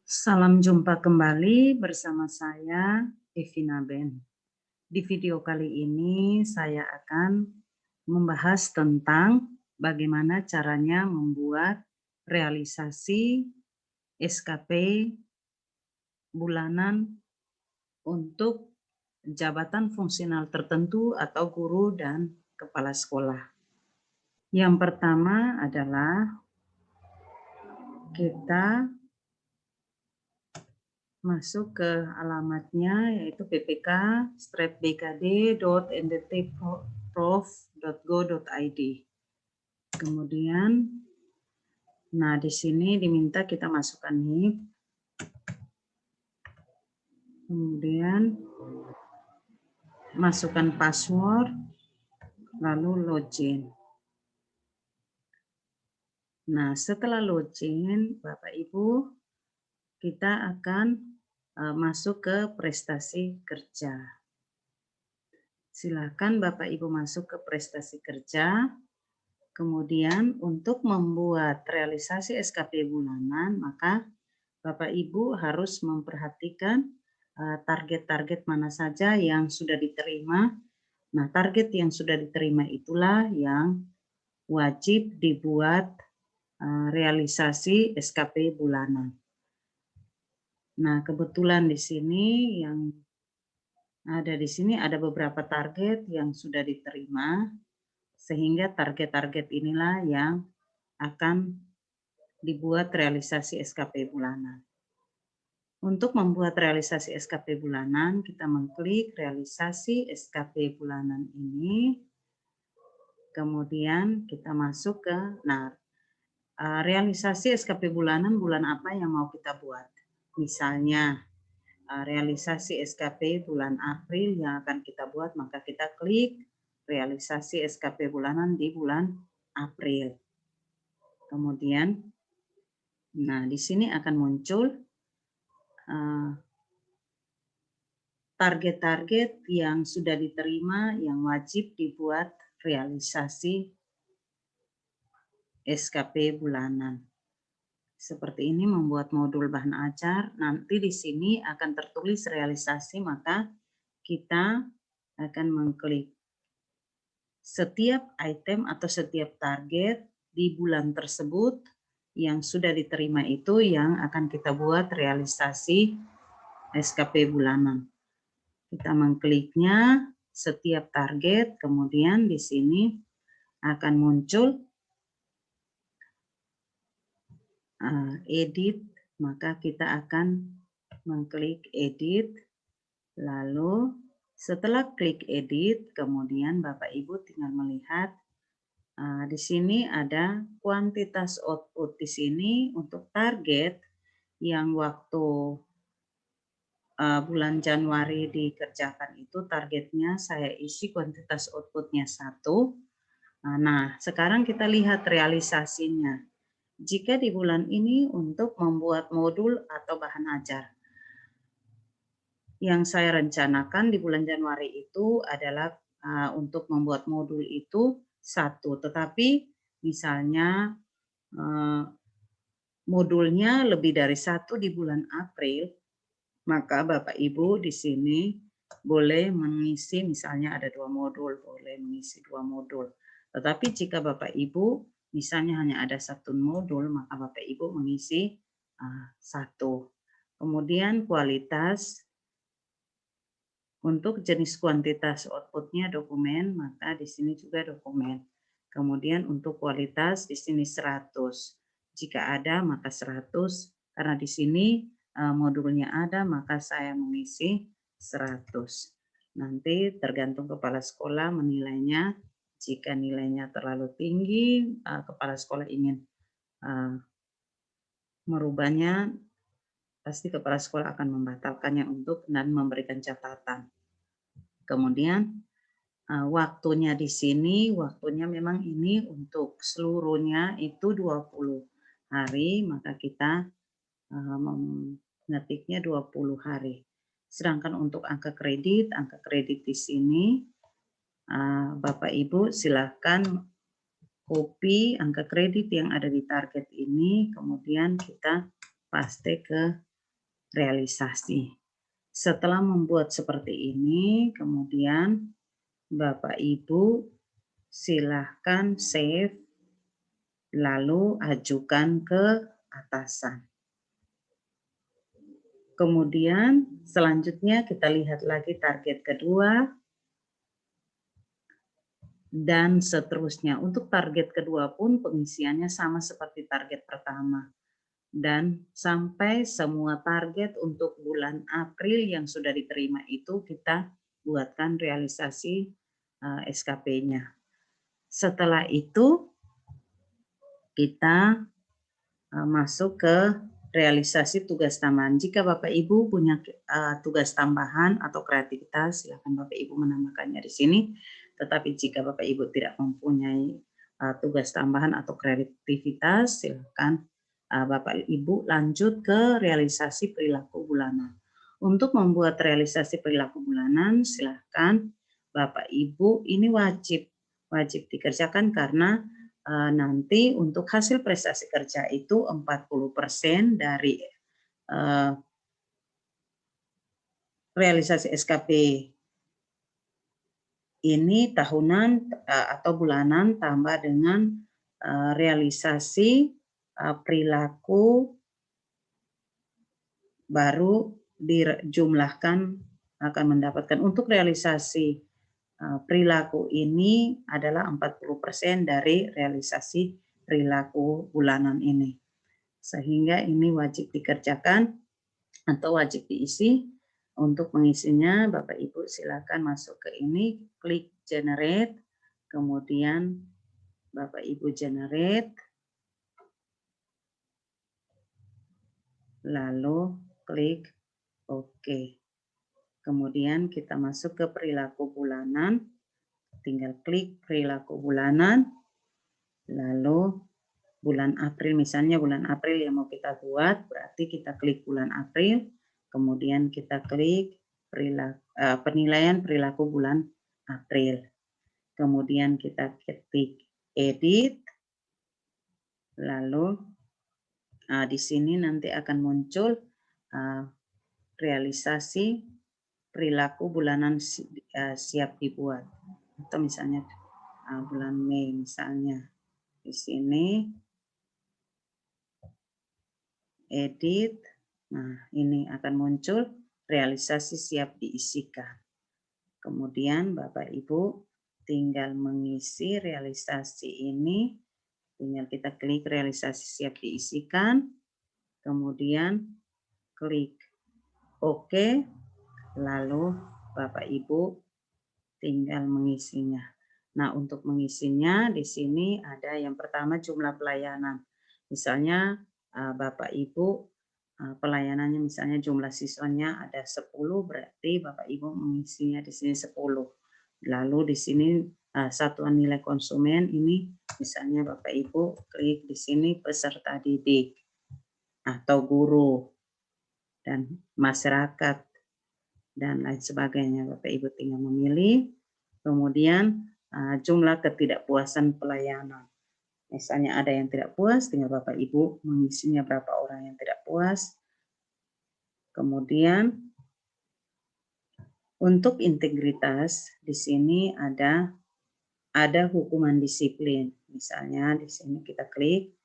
Salam jumpa kembali bersama saya, Evina Ben. Di video kali ini saya akan membahas tentang bagaimana caranya membuat realisasi SKP bulanan untuk jabatan fungsional tertentu atau guru dan kepala sekolah. Yang pertama adalah kita masuk ke alamatnya yaitu ppk-bkd.ndtprof.go.id. Kemudian, nah di sini diminta kita masukkan NIP. Kemudian masukkan password, lalu login. Nah, setelah login, Bapak Ibu, kita akan masuk ke prestasi kerja. Silakan Bapak Ibu masuk ke prestasi kerja. Kemudian untuk membuat realisasi SKP bulanan, maka Bapak Ibu harus memperhatikan target-target mana saja yang sudah diterima. Nah, target yang sudah diterima itulah yang wajib dibuat realisasi SKP bulanan. Nah, kebetulan di sini yang ada di sini ada beberapa target yang sudah diterima, sehingga target-target inilah yang akan dibuat realisasi SKP bulanan. Untuk membuat realisasi SKP bulanan, kita mengklik realisasi SKP bulanan ini, kemudian kita masuk ke, realisasi SKP bulanan bulan apa yang mau kita buat. Misalnya, realisasi SKP bulan April yang akan kita buat, maka kita klik realisasi SKP bulanan di bulan April. Kemudian, nah di sini akan muncul target-target yang sudah diterima yang wajib dibuat realisasi SKP bulanan. Seperti ini membuat modul bahan ajar, nanti di sini akan tertulis realisasi, maka kita akan mengklik setiap item atau setiap target di bulan tersebut yang sudah diterima itu yang akan kita buat realisasi SKP bulanan. Kita mengkliknya setiap target, kemudian di sini akan muncul edit, maka kita akan mengklik edit, lalu setelah klik edit, kemudian Bapak Ibu tinggal melihat di sini ada kuantitas output. Di sini untuk target yang waktu bulan Januari dikerjakan itu targetnya saya isi kuantitas outputnya 1. Nah, sekarang kita lihat realisasinya. Jika di bulan ini untuk membuat modul atau bahan ajar. Yang saya rencanakan di bulan Januari itu adalah untuk membuat modul itu 1. Tetapi misalnya modulnya lebih dari 1 di bulan April, maka Bapak Ibu di sini boleh mengisi, misalnya ada 2 modul, boleh mengisi 2 modul. Tetapi jika Bapak Ibu misalnya hanya ada 1 modul, maka Bapak Ibu mengisi 1. Kemudian kualitas, untuk jenis kuantitas outputnya dokumen, maka di sini juga dokumen. Kemudian untuk kualitas di sini 100. Jika ada maka 100, karena di sini modulnya ada, maka saya mengisi 100. Nanti tergantung kepala sekolah menilainya. Jika nilainya terlalu tinggi, kepala sekolah ingin merubahnya, pasti kepala sekolah akan membatalkannya dan memberikan catatan. Kemudian waktunya di sini, waktunya memang ini untuk seluruhnya itu 20 hari, maka kita mengetiknya 20 hari. Sedangkan untuk angka kredit di sini Bapak Ibu silakan copy angka kredit yang ada di target ini, kemudian kita paste ke realisasi. Setelah membuat seperti ini, kemudian Bapak Ibu silahkan save, lalu ajukan ke atasan. Kemudian selanjutnya kita lihat lagi target kedua, dan seterusnya. Untuk target kedua pun pengisiannya sama seperti target pertama. Dan sampai semua target untuk bulan April yang sudah diterima itu kita buatkan realisasi SKP-nya. Setelah itu kita masuk ke realisasi tugas tambahan. Jika Bapak Ibu punya tugas tambahan atau kreativitas, silakan Bapak Ibu menambahkannya di sini. Tetapi jika Bapak Ibu tidak mempunyai tugas tambahan atau kreativitas, silakan Bapak Ibu lanjut ke realisasi perilaku bulanan. Untuk membuat realisasi perilaku bulanan, silakan Bapak Ibu ini wajib dikerjakan karena nanti untuk hasil prestasi kerja itu 40% dari realisasi SKP ini tahunan atau bulanan tambah dengan realisasi perilaku baru dijumlahkan akan mendapatkan. Untuk realisasi perilaku ini adalah 40% dari realisasi perilaku bulanan ini. Sehingga ini wajib dikerjakan atau wajib diisi. Untuk mengisinya Bapak Ibu silakan masuk ke ini, klik generate, kemudian Bapak Ibu generate, lalu klik OK. Kemudian kita masuk ke perilaku bulanan, tinggal klik perilaku bulanan, lalu bulan April, misalnya bulan April yang mau kita buat, berarti kita klik bulan April, kemudian kita klik penilaian perilaku bulan April. Kemudian kita ketik edit, lalu di sini nanti akan muncul realisasi perilaku bulanan siap dibuat. Atau misalnya bulan Mei misalnya. Di sini edit, nah ini akan muncul realisasi siap diisikan. Kemudian Bapak Ibu tinggal mengisi realisasi ini, tinggal kita klik realisasi siap diisikan, kemudian klik OK, lalu Bapak Ibu tinggal mengisinya. Nah, untuk mengisinya di sini ada yang pertama jumlah pelayanan. Misalnya Bapak Ibu pelayanannya misalnya jumlah siswanya ada 10, berarti Bapak Ibu mengisinya di sini 10. Lalu di sini satuan nilai konsumen ini misalnya Bapak Ibu klik di sini peserta didik atau guru dan masyarakat dan lain sebagainya. Bapak Ibu tinggal memilih. Kemudian jumlah ketidakpuasan pelayanan. Misalnya ada yang tidak puas, tinggal Bapak Ibu mengisinya berapa orang yang tidak puas. Kemudian untuk integritas di sini ada hukuman disiplin. Misalnya di sini kita klik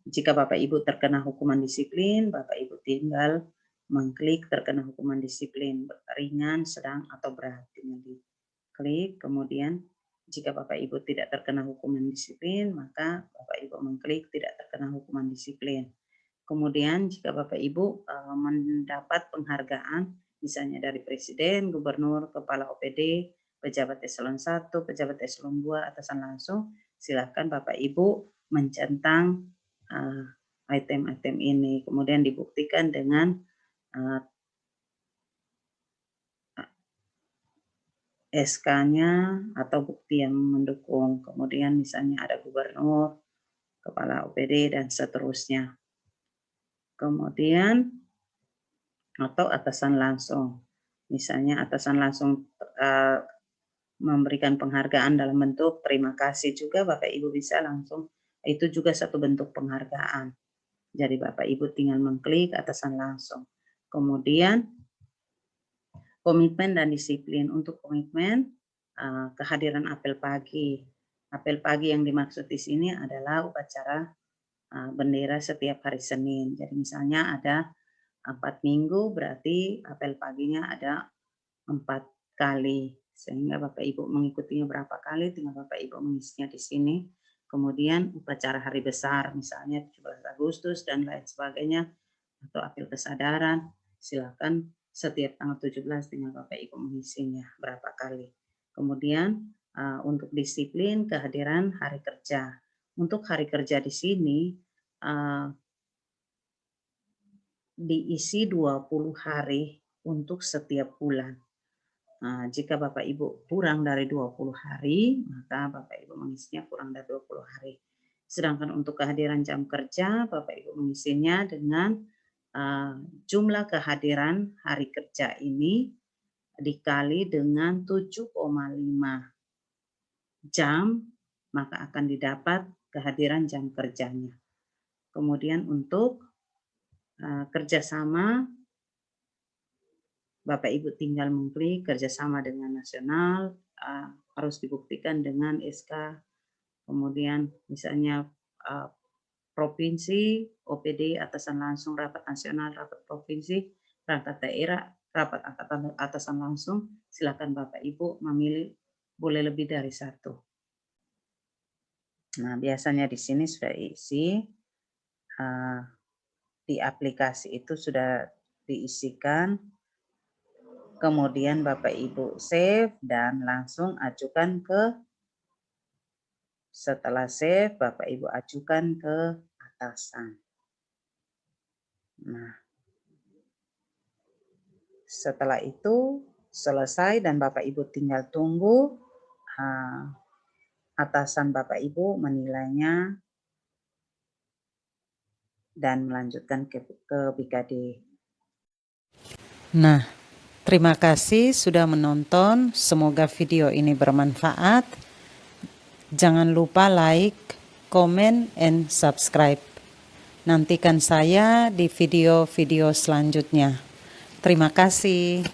jika Bapak Ibu terkena hukuman disiplin, Bapak Ibu tinggal mengklik terkena hukuman disiplin ringan, sedang atau berat. Tinggal diklik, kemudian jika Bapak Ibu tidak terkena hukuman disiplin, maka Bapak Ibu mengklik tidak terkena hukuman disiplin. Kemudian jika Bapak Ibu mendapat penghargaan, misalnya dari Presiden, Gubernur, Kepala OPD, pejabat eselon 1, pejabat eselon 2, atasan langsung, silakan Bapak Ibu mencentang item-item ini. Kemudian dibuktikan dengan SK-nya atau bukti yang mendukung. Kemudian misalnya ada gubernur, kepala OPD, dan seterusnya. Kemudian atau atasan langsung. Misalnya atasan langsung memberikan penghargaan dalam bentuk terima kasih juga Bapak Ibu bisa langsung. Itu juga satu bentuk penghargaan. Jadi Bapak Ibu tinggal mengklik atasan langsung. Kemudian komitmen dan disiplin. Untuk komitmen, kehadiran apel pagi. Apel pagi yang dimaksud di sini adalah upacara bendera setiap hari Senin. Jadi misalnya ada 4 minggu, berarti apel paginya ada 4 kali. Sehingga Bapak Ibu mengikutinya berapa kali, tinggal Bapak Ibu mengisinya di sini. Kemudian upacara hari besar, misalnya 17 Agustus dan lain sebagainya, atau apel kesadaran, silakan setiap tanggal 17 tinggal Bapak Ibu mengisinya berapa kali. Kemudian untuk disiplin kehadiran hari kerja. Untuk hari kerja di sini diisi 20 hari untuk setiap bulan. Jika Bapak Ibu kurang dari 20 hari, maka Bapak Ibu mengisinya kurang dari 20 hari. Sedangkan untuk kehadiran jam kerja, Bapak Ibu mengisinya dengan jumlah kehadiran hari kerja ini dikali dengan 7,5 jam, maka akan didapat kehadiran jam kerjanya. Kemudian untuk kerjasama, Bapak Ibu tinggal mengklik kerjasama dengan nasional, harus dibuktikan dengan SK, kemudian misalnya provinsi, OPD, atasan langsung, rapat nasional, rapat provinsi, perangkat daerah, rapat atasan langsung, silakan Bapak Ibu memilih boleh lebih dari 1. Nah, biasanya di sini sudah isi, di aplikasi itu sudah diisikan, kemudian Bapak Ibu save dan langsung ajukan ke, setelah save Bapak Ibu ajukan ke atasan. Nah, setelah itu selesai dan Bapak Ibu tinggal tunggu atasan Bapak Ibu menilainya dan melanjutkan ke BKD. Nah, terima kasih sudah menonton. Semoga video ini bermanfaat. Jangan lupa like, comment, and subscribe. Nantikan saya di video-video selanjutnya. Terima kasih.